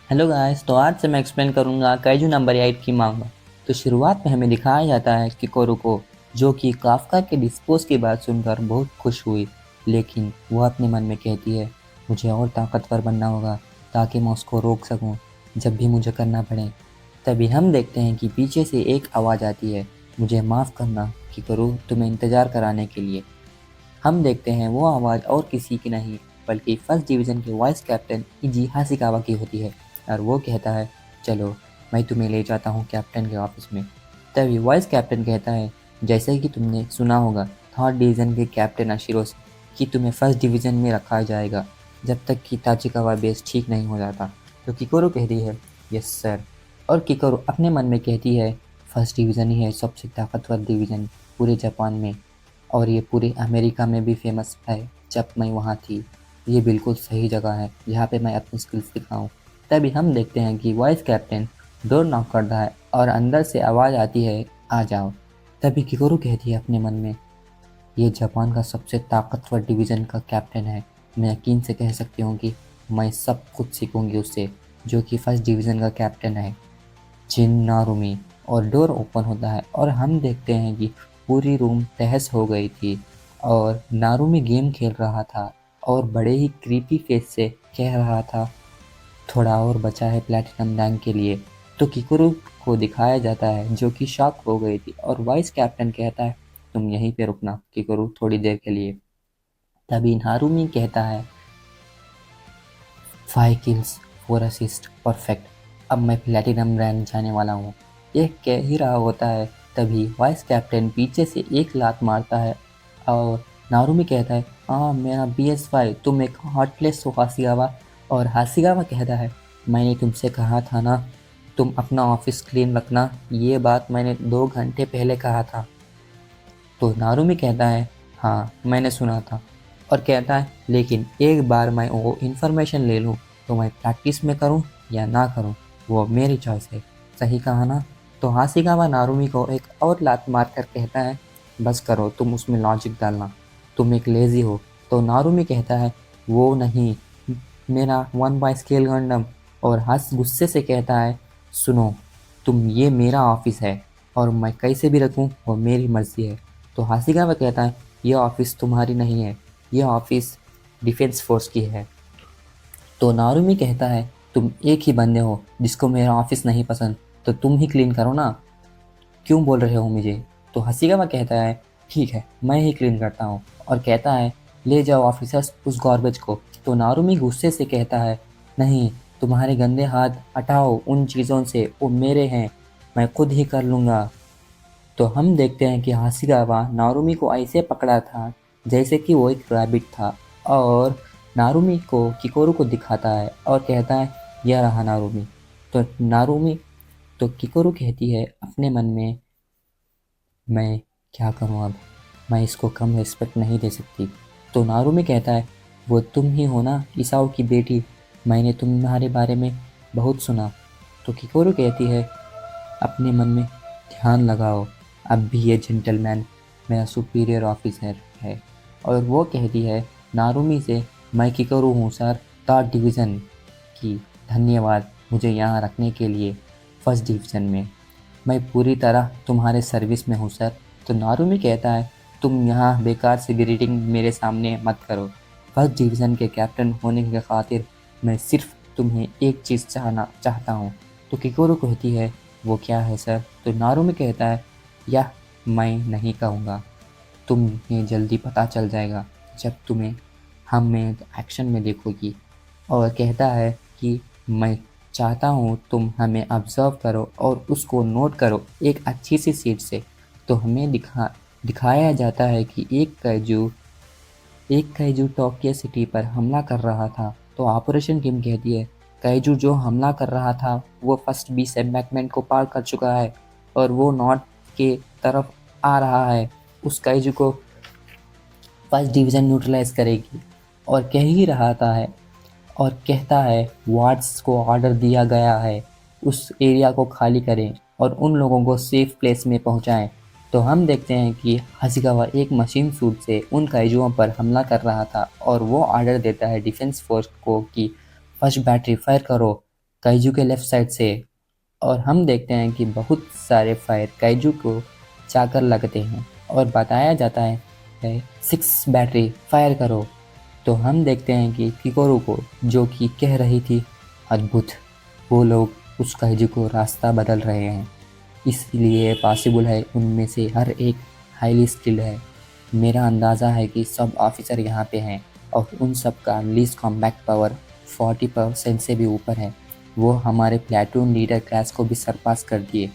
Hello guys, तो आज से मैं एक्सप्लेन करूंगा काइजू नंबर 8 की मांगा। तो शुरुआत में हमें दिखाया जाता है कि कोरो को, जो कि काफ्का के डिस्पोज की बात सुनकर बहुत खुश हुई, लेकिन वह अपने मन में कहती है मुझे और ताकतवर बनना होगा ताकि मैं उसको रोक सकूं जब भी मुझे करना पड़े। तभी हम देखते हैं कि पीछे से एक आवाज़ आती है, मुझे माफ़ करना कि करो तुम्हें इंतज़ार कराने के लिए। हम देखते हैं वो आवाज़ और किसी की नहीं बल्कि फर्स्ट डिवीज़न के वाइस कैप्टन इजी हाशिकावा की होती है, और वो कहता है चलो मैं तुम्हें ले जाता हूँ कैप्टन के ऑफिस में। तभी वाइस कैप्टन कहता है जैसे कि तुमने सुना होगा थर्ड डिवीज़न के कैप्टन अशिरो से कि तुम्हें फर्स्ट डिवीज़न में रखा जाएगा जब तक कि ताचिकावा बेस ठीक नहीं हो जाता। तो किकोरो कहती है यस सर, और किकोरो अपने मन में कहती है फर्स्ट डिवीज़न ही है सबसे ताकतवर डिवीज़न पूरे जापान में, और ये पूरे अमेरिका में भी फेमस है। जब मैं वहाँ थी, ये बिल्कुल सही जगह है जहाँ पे मैं अपनी स्किल्स दिखाऊँ। तभी हम देखते हैं कि वाइस कैप्टन डोर नॉक करता है और अंदर से आवाज़ आती है आ जाओ। तभी किकोरू कहती है अपने मन में ये जापान का सबसे ताकतवर डिवीज़न का कैप्टन है, मैं यकीन से कह सकती हूँ कि मैं सब कुछ सीखूंगी उससे, जो कि फर्स्ट डिवीज़न का कैप्टन है जिन नारुमी। और डोर ओपन होता है और हम देखते हैं कि पूरी रूम तहस हो गई थी और नारुमी गेम खेल रहा था और बड़े ही क्रीपी फेस से कह रहा था थोड़ा और बचा है प्लैटिनम रैंक के लिए। तो किकुरु को दिखाया जाता है जो कि शॉक हो गई थी, और वाइस कैप्टन कहता है तुम यहीं पे रुकना किकुरु थोड़ी देर के लिए। तभी नारुमी कहता है 5 किल्स 4 असिस्ट परफेक्ट, अब मैं प्लैटिनम रैंक जाने वाला हूँ। ये कह ही रहा होता है तभी वाइस कैप्टन पीछे से एक लात मारता है और नारुमी कहता है हाँ मेरा BS5 तुम एक हार्टलेस हो हाशिगावा। और हाशिगावा कहता है मैंने तुमसे कहा था ना तुम अपना ऑफिस क्लीन रखना, ये बात मैंने 2 घंटे पहले कहा था। तो नारुमी कहता है हाँ मैंने सुना था, और कहता है लेकिन एक बार मैं वो इन्फॉर्मेशन ले लूँ तो मैं प्रैक्टिस में करूँ या ना करूँ वो मेरी चॉइस है, सही कहा ना। तो हाशिगावा नारुमी को एक और लात मार कर कहता है बस करो तुम उसमें लॉजिक डालना, तुम एक लेज़ी हो। तो नारुमी कहता है वो नहीं, मेरा 1 बाय स्केल गंडम। और हाश गुस्से से कहता है सुनो तुम, ये मेरा ऑफिस है और मैं कैसे भी रखूँ वो मेरी मर्ज़ी है। तो हाशिगावा कहता है यह ऑफिस तुम्हारी नहीं है, यह ऑफिस डिफेंस फोर्स की है। तो नारुमी कहता है तुम एक ही बंदे हो जिसको मेरा ऑफिस नहीं पसंद, तो तुम ही क्लीन करो ना, क्यों बोल रहे हो मुझे। तो हाशिगावा कहता है ठीक है मैं ही क्लीन करता हूँ, और कहता है ले जाओ ऑफिसर्स उस गार्बेज को। तो नारुमी गुस्से से कहता है नहीं, तुम्हारे गंदे हाथ हटाओ उन चीज़ों से, वो मेरे हैं, मैं खुद ही कर लूँगा। तो हम देखते हैं कि हाशिगावा नारुमी को ऐसे पकड़ा था जैसे कि वो एक रैबिट था, और नारुमी को किकोरू को दिखाता है और कहता है यह रहा नारुमी। तो नारुमी तो किकोरू कहती है अपने मन में मैं क्या करूं अब, मैं इसको कम रिस्पेक्ट नहीं दे सकती। तो नारुमी कहता है वो तुम ही हो ना इसाओ की बेटी, मैंने तुम्हारे बारे में बहुत सुना। तो किकोरू कहती है अपने मन में ध्यान लगाओ, अब भी ये जेंटलमैन मेरा सुपीरियर ऑफिसर है। और वो कहती है नारुमी से मैं किकोरू हूँ सर, थर्ड डिवीज़न की, धन्यवाद मुझे यहाँ रखने के लिए फर्स्ट डिवीज़न में, मैं पूरी तरह तुम्हारे सर्विस में हूँ सर। तो नारुमी कहता है तुम यहाँ बेकार से ग्रीटिंग मेरे सामने मत करो, फर्स्ट डिवीज़न के कैप्टन होने की खातिर मैं सिर्फ तुम्हें एक चीज़ चाहता हूँ। तो किकोरू कहती है वो क्या है सर। तो नारुमी कहता है यह मैं नहीं कहूँगा, तुम्हें जल्दी पता चल जाएगा जब तुम्हें हमें एक्शन में देखोगी। और कहता है कि मैं चाहता हूँ तुम हमें ऑब्ज़र्व करो और उसको नोट करो एक अच्छी सी सीट से। तो हमें दिखाया जाता है कि एक काइजू टोक्यो सिटी पर हमला कर रहा था। तो ऑपरेशन किम कहती है काइजू जो हमला कर रहा था वो फर्स्ट बीस एम्बैंकमेंट को पार कर चुका है और वो नॉर्थ के तरफ आ रहा है, उस काइजू को फर्स्ट डिवीज़न न्यूट्रलाइज करेगी। और कह ही रहा था है और कहता है वार्ड्स को ऑर्डर दिया गया है उस एरिया को खाली करें और उन लोगों को सेफ प्लेस में पहुंचाएं। तो हम देखते हैं कि हाशिगावा एक मशीन सूट से उन काइजुओं पर हमला कर रहा था और वो ऑर्डर देता है डिफेंस फोर्स को कि फर्स्ट बैटरी फायर करो। काइजू के लेफ्ट साइड से, और हम देखते हैं कि बहुत सारे फायर काइजू को जाकर लगते हैं और बताया जाता है 6 बैटरी फायर करो। तो हम देखते हैं कि किकोरू को, जो कि कह रही थी अद्भुत, वो लोग उस काइजू को रास्ता बदल रहे हैं। इसलिए पॉसिबल है उनमें से हर एक हाईली स्किल्ड है। मेरा अंदाज़ा है कि सब ऑफिसर यहाँ पे हैं और उन सब का लीस्ट कॉम्बैट पावर 40% से भी ऊपर है। वो हमारे प्लेटून लीडर क्लास को भी सरपास कर दिए।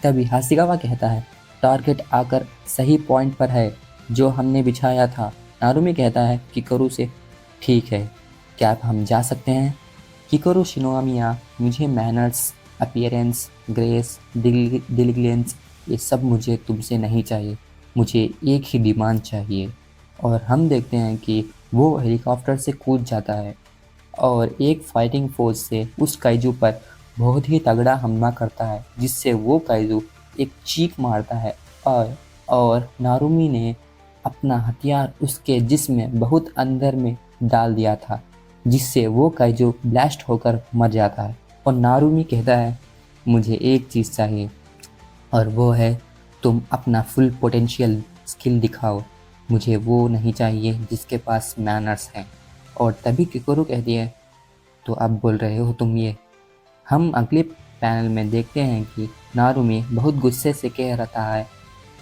तभी हाशिगावा कहता है टारगेट आकर सही पॉइंट पर है जो हमने बिछाया था। नारुमी कहता है किकोरू से ठीक है, क्या अब हम जा सकते हैं? किकोरू शिनोमिया, मुझे मैनर्स, अपीयरेंस, ग्रेस, डिलिजेंस, ये सब मुझे तुमसे नहीं चाहिए। मुझे एक ही डिमांड चाहिए। और हम देखते हैं कि वो हेलीकॉप्टर से कूद जाता है और एक फाइटिंग फोर्स से उस काइजू पर बहुत ही तगड़ा हमला करता है, जिससे वो काइजू एक चीख मारता है और नारुमी ने अपना हथियार उसके जिस्म में बहुत अंदर में डाल दिया था, जिससे वो काइजू ब्लास्ट होकर मर जाता है। और नारुमी कहता है मुझे एक चीज़ चाहिए, और वो है तुम अपना फुल पोटेंशियल स्किल दिखाओ। मुझे वो नहीं चाहिए जिसके पास मैनर्स हैं। और तभी किकोरू कहती है तो अब बोल रहे हो तुम ये? हम अगले पैनल में देखते हैं कि नारुमी बहुत गुस्से से कह रहा है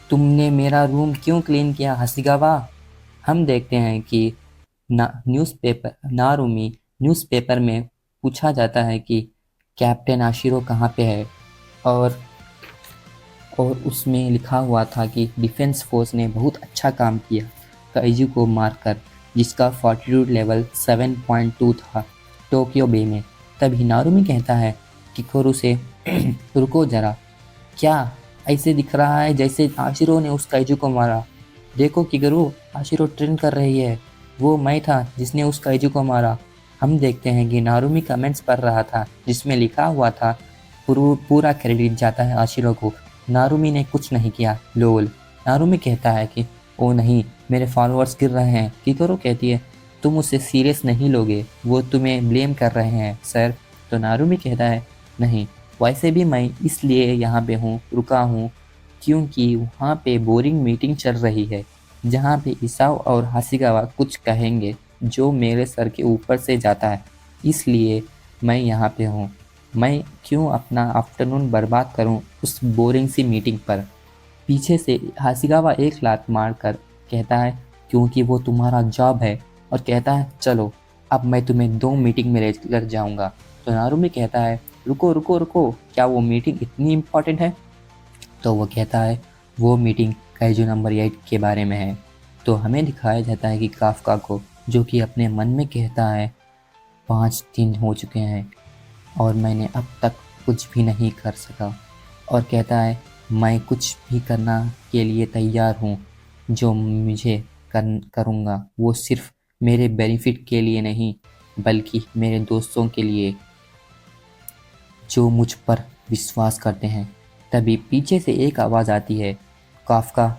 तुमने मेरा रूम क्यों क्लीन किया हाशिगावा? हम देखते हैं कि नारुमी न्यूज़पेपर में पूछा जाता है कि कैप्टन आशिरो कहाँ पे है, और उसमें लिखा हुआ था कि डिफेंस फोर्स ने बहुत अच्छा काम किया काइजू को मारकर, जिसका फॉर्टिट्यूड लेवल 7.2 था टोक्यो बे में। तभी नारुमी कहता है किकोरू से रुको जरा, क्या ऐसे दिख रहा है जैसे आशिरो ने उस काइजू को मारा? देखो किकोरू, आशिरो ट्रेन कर रही है। वो मैं था जिसने उस काइजू को मारा। हम देखते हैं कि नारुमी कमेंट्स पढ़ रहा था जिसमें लिखा हुआ था पूरा क्रेडिट जाता है आशिरो को, नारुमी ने कुछ नहीं किया लोल। नारुमी कहता है कि ओ नहीं, मेरे फॉलोअर्स गिर रहे हैं। किकोरू कहती है तुम उसे सीरियस नहीं लोगे, वो तुम्हें ब्लेम कर रहे हैं सर। तो नारुमी कहता है नहीं, वैसे भी मैं इसलिए यहाँ पे रुका हूँ क्योंकि वहाँ पे बोरिंग मीटिंग चल रही है जहाँ पे इसाओ और हाशिगावा कुछ कहेंगे जो मेरे सर के ऊपर से जाता है, इसलिए मैं यहाँ पे हूँ। मैं क्यों अपना आफ्टरनून बर्बाद करूँ उस बोरिंग सी मीटिंग पर? पीछे से हाशिगावा एक लात मारकर कहता है क्योंकि वो तुम्हारा जॉब है, और कहता है चलो अब मैं तुम्हें 2 मीटिंग में लेकर जाऊंगा। तो नारुमी कहता है रुको रुको रुको, क्या वो मीटिंग इतनी इम्पोर्टेंट है? तो वो कहता है वो मीटिंग काइजू नंबर 8 के बारे में है। तो हमें दिखाया जाता है कि काफका को, जो कि अपने मन में कहता है 5 दिन हो चुके हैं और मैंने अब तक कुछ भी नहीं कर सका, और कहता है मैं कुछ भी करना के लिए तैयार हूँ। जो मुझे करूँगा वो सिर्फ मेरे बेनिफिट के लिए नहीं बल्कि मेरे दोस्तों के लिए जो मुझ पर विश्वास करते हैं। तभी पीछे से एक आवाज़ आती है। काफका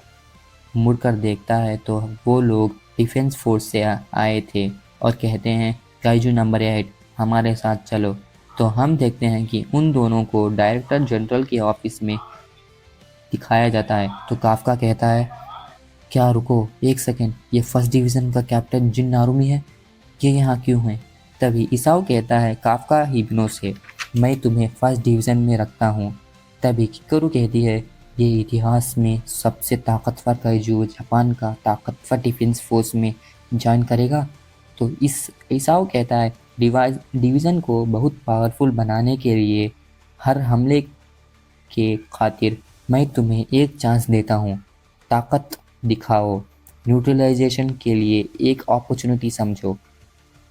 मुड़कर देखता है तो वो लोग डिफेंस फोर्स से आए थे और कहते हैं काइजू नंबर 8 हमारे साथ चलो। तो हम देखते हैं कि उन दोनों को डायरेक्टर जनरल के ऑफिस में दिखाया जाता है। तो काफका कहता है क्या रुको एक सेकेंड, ये फर्स्ट डिवीज़न का कैप्टन जिन नारुमी है, ये यहाँ क्यों है? तभी इसाओ कहता है काफका हिब्नो से मैं तुम्हें फर्स्ट डिवीज़न में रखता हूँ। तभी किकोरू कहती है ये इतिहास में सबसे ताकतवर काइजू जापान का ताकतवर डिफेंस फोर्स में ज्वाइन करेगा। तो इस इसाओ कहता है डिवीज़न को बहुत पावरफुल बनाने के लिए हर हमले के खातिर मैं तुम्हें एक चांस देता हूँ। ताकत दिखाओ, न्यूट्रलाइजेशन के लिए एक अपॉर्चुनिटी समझो,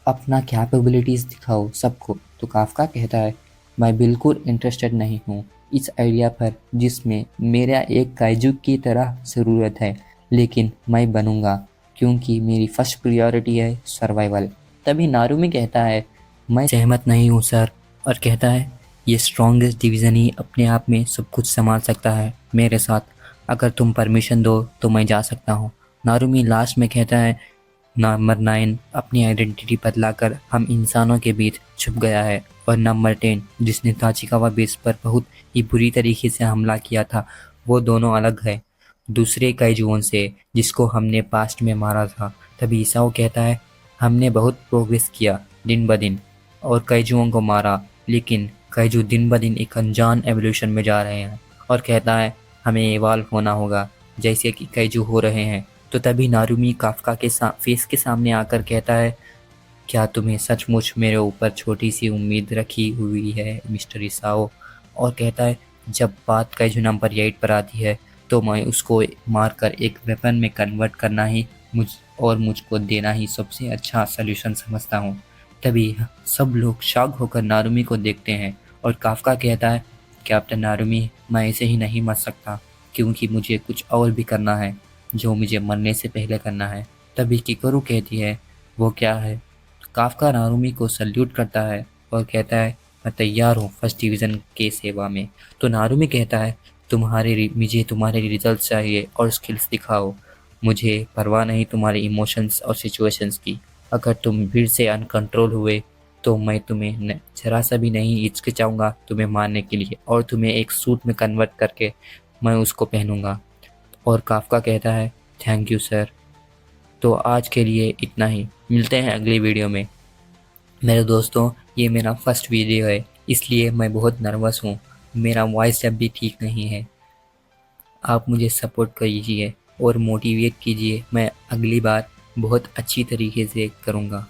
अपना कैपेबिलिटीज़ दिखाओ सबको। तो काफका कहता है मैं बिल्कुल इंटरेस्टेड नहीं हूँ इस आइडिया पर जिसमें मेरा एक काइजू की तरह ज़रूरत है, लेकिन मैं बनूँगा क्योंकि मेरी फर्स्ट प्रायोरिटी है सर्वाइवल। तभी नारुमी कहता है मैं सहमत नहीं हूँ सर, और कहता है ये स्ट्रॉन्गेस्ट डिवीज़न ही अपने आप में सब कुछ संभाल सकता है मेरे साथ, अगर तुम परमिशन दो तो मैं जा सकता हूँ। नारुमी लास्ट में कहता है नंबर 9 अपनी आइडेंटिटी बदलाकर हम इंसानों के बीच छुप गया है। और नंबर 10 जिसने ताचिकावा बेस पर बहुत ही बुरी तरीके से हमला किया था, वो दोनों अलग है दूसरे काइजुओं से जिसको हमने पास्ट में मारा था। तभी इसाओ कहता है, हमने बहुत प्रोग्रेस किया दिन ब दिन और काइजुओं को मारा, लेकिन काइजू दिन ब दिन एक अनजान एवोल्यूशन में जा रहे हैं। और कहता है हमें इवॉल्व होना होगा जैसे कि काइजू हो रहे हैं। तो तभी नारुमी काफ्का के फेस के सामने आकर कहता है, क्या तुम्हें सचमुच मेरे ऊपर छोटी सी उम्मीद रखी हुई है मिस्टर इसाओ? और कहता है जब बात काइजू नंबर 8 पर आती है तो मैं उसको मारकर एक वेपन में कन्वर्ट करना ही मुझको देना ही सबसे अच्छा सल्यूशन समझता हूँ। तभी सब लोग शॉक होकर नारुमी को देखते हैं और काफ्का कहता है, कैप्टन नारुमी, मैं ऐसे ही नहीं मर सकता क्योंकि मुझे कुछ और भी करना है जो मुझे मरने से पहले करना है। तभी किकोरू कहती है, वो क्या है? काफ्का नारुमी को सल्यूट करता है और कहता है, मैं तैयार हूँ फर्स्ट डिवीज़न के सेवा में। तो नारुमी कहता है, मुझे तुम्हारे रिजल्ट चाहिए और स्किल्स दिखाओ। मुझे परवाह नहीं तुम्हारे इमोशंस और सिचुएशंस की। अगर तुम फिर से अनकंट्रोल हुए तो मैं तुम्हें जरा सा भी नहीं हिचकिचाऊंगा तुम्हें मारने के लिए और तुम्हें एक सूट में कन्वर्ट करके मैं उसको पहनूंगा। और काफ्का कहता है, थैंक यू सर। तो आज के लिए इतना ही, मिलते हैं अगली वीडियो में। मेरे दोस्तों, ये मेरा फर्स्ट वीडियो है इसलिए मैं बहुत नर्वस हूँ। मेरा वॉइस जब भी ठीक नहीं है। आप मुझे सपोर्ट कीजिए और मोटिवेट कीजिए। मैं अगली बार बहुत अच्छी तरीके से करूँगा।